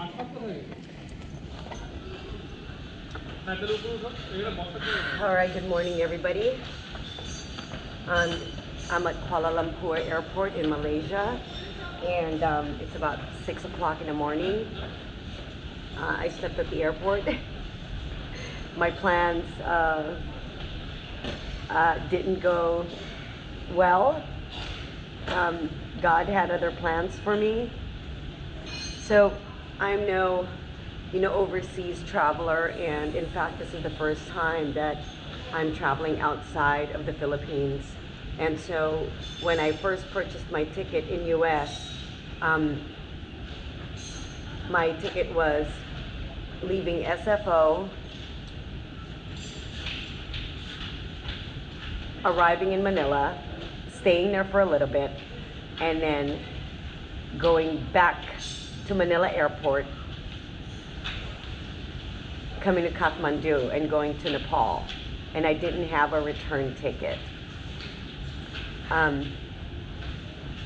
All right, good morning, everybody. Um, I'm at Kuala Lumpur Airport in Malaysia, and it's about 6 o'clock in the morning. I stepped at the airport. My plans didn't go well. God had other plans for me. So I'm no, overseas traveler, and in fact, this is the first time that I'm traveling outside of the Philippines. And so when I first purchased my ticket in US, my ticket was leaving SFO, arriving in Manila, staying there for a little bit, and then going back to Manila Airport, coming to Kathmandu and going to Nepal. And I didn't have a return ticket. I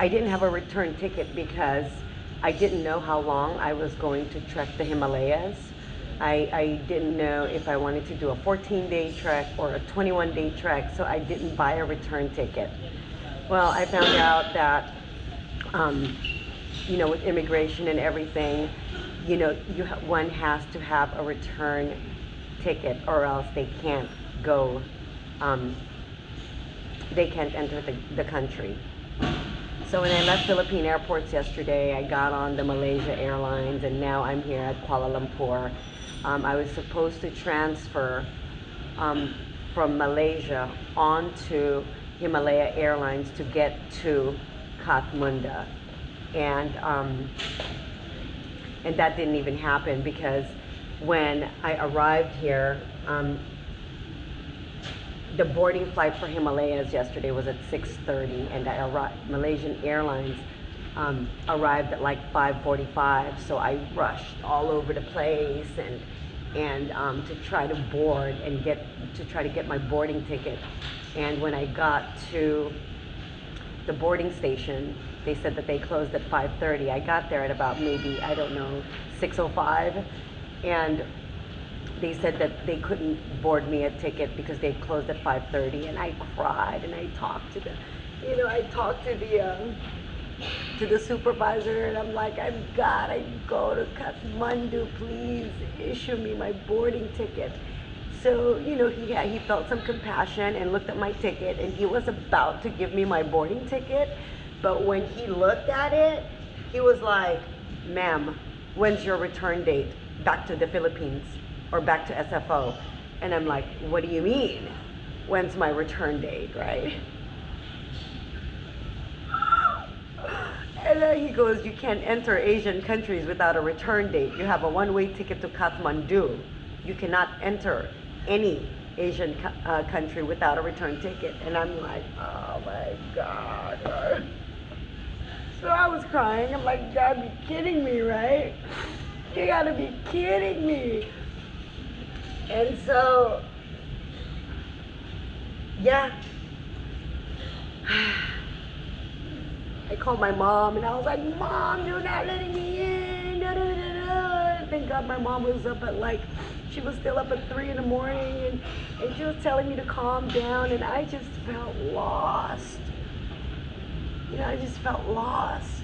didn't have a return ticket because I didn't know how long I was going to trek the Himalayas. I didn't know if I wanted to do a 14-day trek or a 21-day trek, so I didn't buy a return ticket. Well, I found out that, with immigration and everything, one has to have a return ticket, or else they can't go, they can't enter the country. So when I left Philippine airports yesterday, I got on the Malaysia Airlines, and now I'm here at Kuala Lumpur. I was supposed to transfer from Malaysia onto Himalaya Airlines to get to Kathmandu, and that didn't even happen, because when I arrived here, the boarding flight for Himalayas yesterday was at 6:30, and Malaysian Airlines arrived at like 5:45. So I rushed all over the place and to try to board and try to get my boarding ticket. And when I got to the boarding station, they said that they closed at 5:30. I got there at about maybe, I don't know, 6:05, and they said that they couldn't board me a ticket because they closed at 5:30. And I cried, and I talked to the supervisor, and I'm like, I've got to go to Kathmandu, please issue me my boarding ticket. So, he felt some compassion and looked at my ticket, and he was about to give me my boarding ticket. But when he looked at it, he was like, ma'am, when's your return date back to the Philippines or back to SFO? And I'm like, what do you mean? When's my return date, right? And then he goes, you can't enter Asian countries without a return date. You have a one-way ticket to Kathmandu. You cannot enter any Asian country without a return ticket. And I'm like, oh my God. So I was crying. I'm like, you gotta be kidding me, right? You gotta be kidding me. And so, yeah. I called my mom, and I was like, Mom, you're not letting me in. Da, da, da, da. Thank God my mom was up at she was still up at 3 in the morning, and she was telling me to calm down, and I just felt lost. I just felt lost.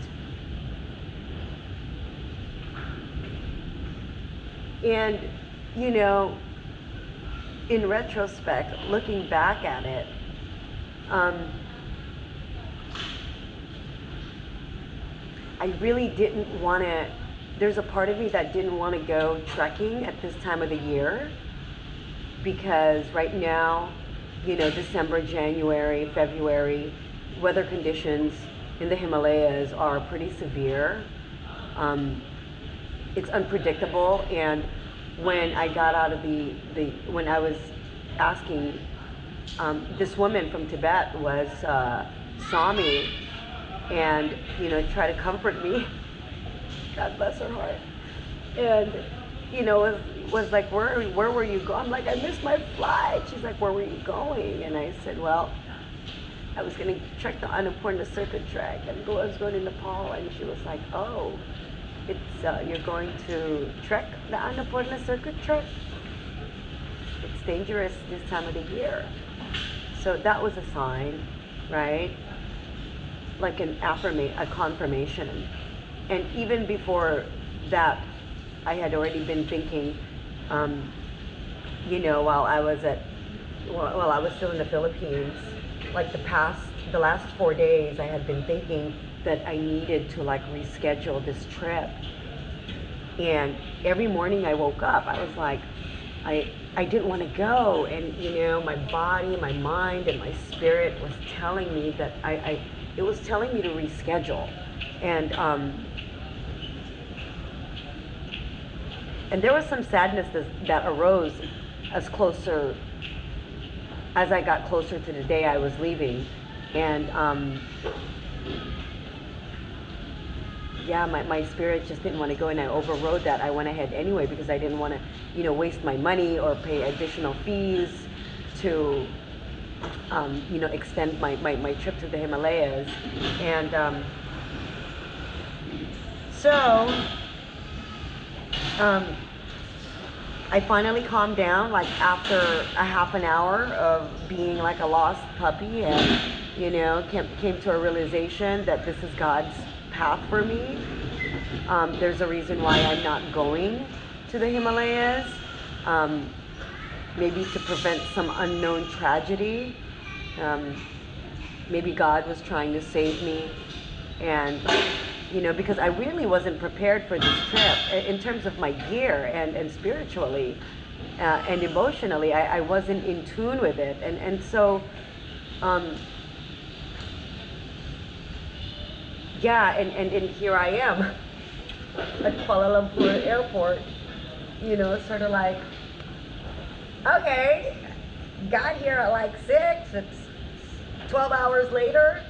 And, in retrospect, looking back at it, I really didn't want to, there's a part of me that didn't want to go trekking at this time of the year, because right now, December, January, February, weather conditions in the Himalayas are pretty severe. It's unpredictable, and when I got out of when I was asking, this woman from Tibet saw me and try to comfort me. God bless her heart. And was like, where were you going? I'm like, I missed my flight. She's like, where were you going? And I said, well, I was going to trek the Annapurna Circuit Trek, and I was going to Nepal. And she was like, oh, you're going to trek the Annapurna Circuit Trek. It's dangerous this time of the year. So that was a sign, right? Like a confirmation. And even before that, I had already been thinking, while I was still in the Philippines, like the last 4 days, I had been thinking that I needed to like reschedule this trip. And every morning I woke up, I was like, I didn't want to go. And, my body, my mind, and my spirit was telling me that it was telling me to reschedule. And there was some sadness that arose as I got closer to the day I was leaving. And my spirit just didn't want to go, and I overrode that. I went ahead anyway because I didn't want to, waste my money or pay additional fees to, extend my trip to the Himalayas. And I finally calmed down, like after a half an hour of being like a lost puppy, and came to a realization that this is God's path for me. There's a reason why I'm not going to the Himalayas, maybe to prevent some unknown tragedy. Maybe God was trying to save me, and because I really wasn't prepared for this trip in terms of my gear and spiritually and emotionally. I wasn't in tune with it, and so and here I am at Kuala Lumpur airport, sort of like, okay, got here at like 6, it's 12 hours later,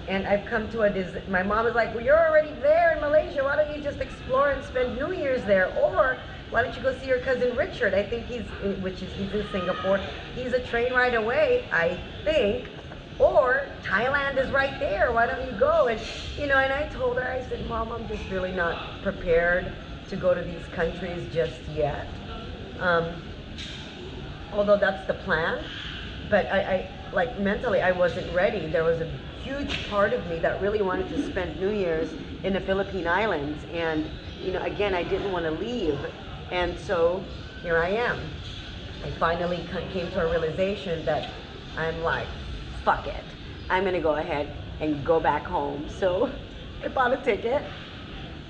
and I've come to my mom is like, well, you're already there in Malaysia, why don't you just explore and spend New Year's there, or why don't you go see your cousin Richard? I think he's in Singapore, he's a train ride away, I think. Or Thailand is right there, why don't you go? And and I told her, I said, Mom, I'm just really not prepared to go to these countries just yet. Although that's the plan, but I like mentally I wasn't ready. There was a huge part of me that really wanted to spend New Year's in the Philippine Islands, and again, I didn't want to leave, and so here I am. I finally came to a realization that I'm like, fuck it, I'm gonna go ahead and go back home. So I bought a ticket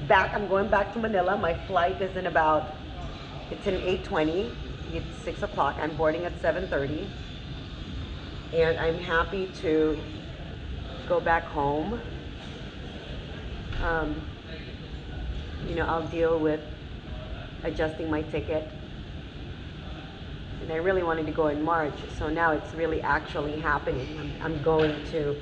back. I'm going back to Manila. My flight is it's an 8:20. It's 6 o'clock. I'm boarding at 7:30, and I'm happy to go back home. I'll deal with adjusting my ticket. And I really wanted to go in March, so now it's really actually happening. I'm going to,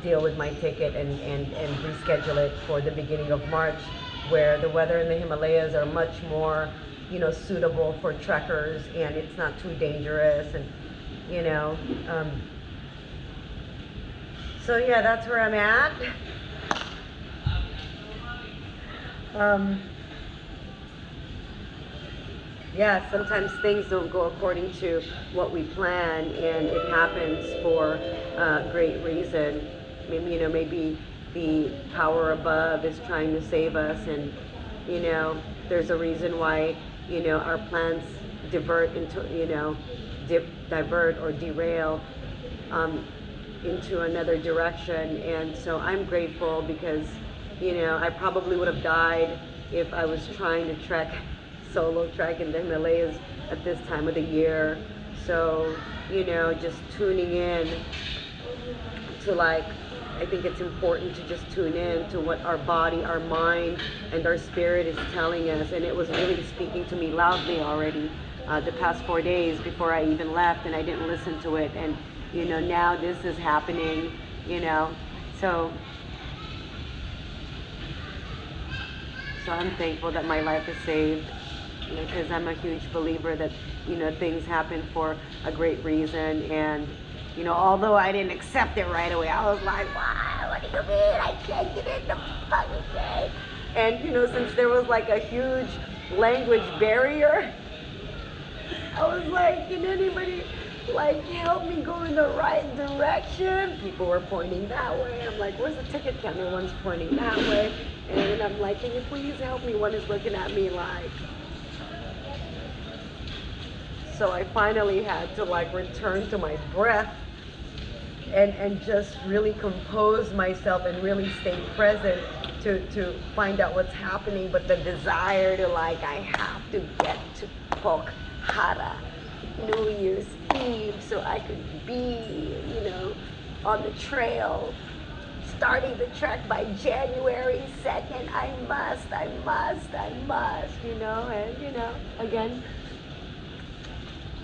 deal with my ticket and reschedule it for the beginning of March, where the weather in the Himalayas are much more, suitable for trekkers, and it's not too dangerous, and so yeah, that's where I'm at. Yeah, sometimes things don't go according to what we plan, and it happens for a great reason. Maybe the power above is trying to save us, and there's a reason why our plans divert or derail into another direction. And so I'm grateful because I probably would have died if I was trying to solo trek in the Himalayas at this time of the year. So just tuning in to I think it's important to just tune in to what our body, our mind, and our spirit is telling us. And it was really speaking to me loudly already the past 4 days before I even left, and I didn't listen to it. And now this is happening, so I'm thankful that my life is saved, because I'm a huge believer that things happen for a great reason. And although I didn't accept it right away, I was like, why? What are come in, I can't get in the fucking game. And since there was like a huge language barrier, I was like, can anybody like help me go in the right direction? People were pointing that way. I'm like, where's the ticket counter? One's pointing that way. And then I'm like, can you please help me? One is looking at me like. So I finally had to like return to my breath and just really compose myself and really stay present to find out what's happening. But the desire to like, I have to get to Pokhara New Year's Eve so I could be, on the trail starting the trek by January 2nd. I must, and again,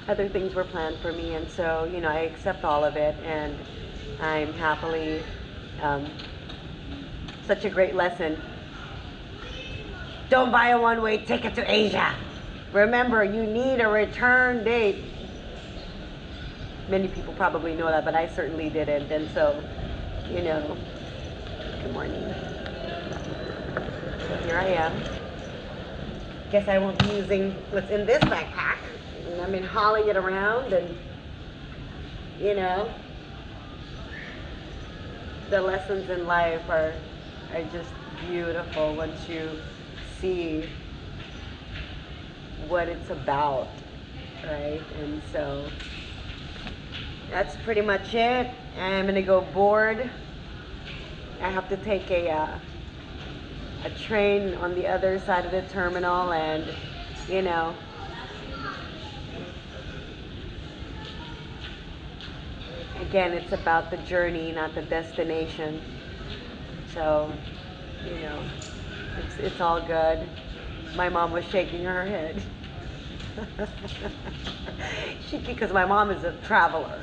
other things were planned for me, and so, I accept all of it, and I'm happily, such a great lesson. Don't buy a one-way ticket to Asia. Remember, you need a return date. Many people probably know that, but I certainly didn't, and so, good morning. So here I am. Guess I won't be using what's in this backpack. And I've been hauling it around, and the lessons in life are just beautiful once you see what it's about, right? And so that's pretty much it. I'm gonna go board. I have to take a train on the other side of the terminal, and again, it's about the journey, not the destination. So, it's all good. My mom was shaking her head. Because my mom is a traveler,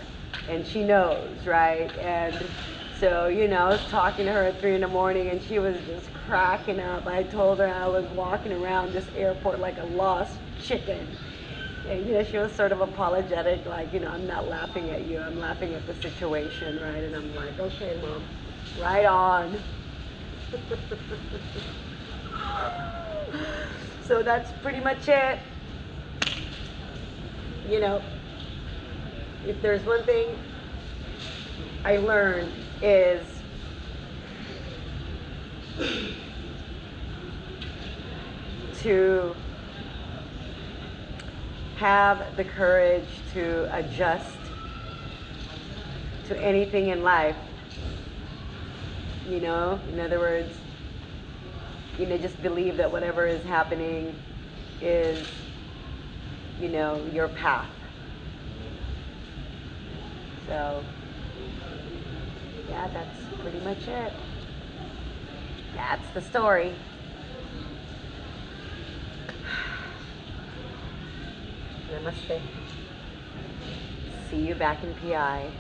and she knows, right? And so, I was talking to her at 3 in the morning, and she was just cracking up. I told her I was walking around this airport like a lost chicken. And, she was sort of apologetic, like, I'm not laughing at you, I'm laughing at the situation, right? And I'm like, okay, Mom, right on. So that's pretty much it. If there's one thing I learned is to have the courage to adjust to anything in life. In other words, just believe that whatever is happening is, your path. So, yeah, that's pretty much it. That's the story. Namaste. See you back in PI.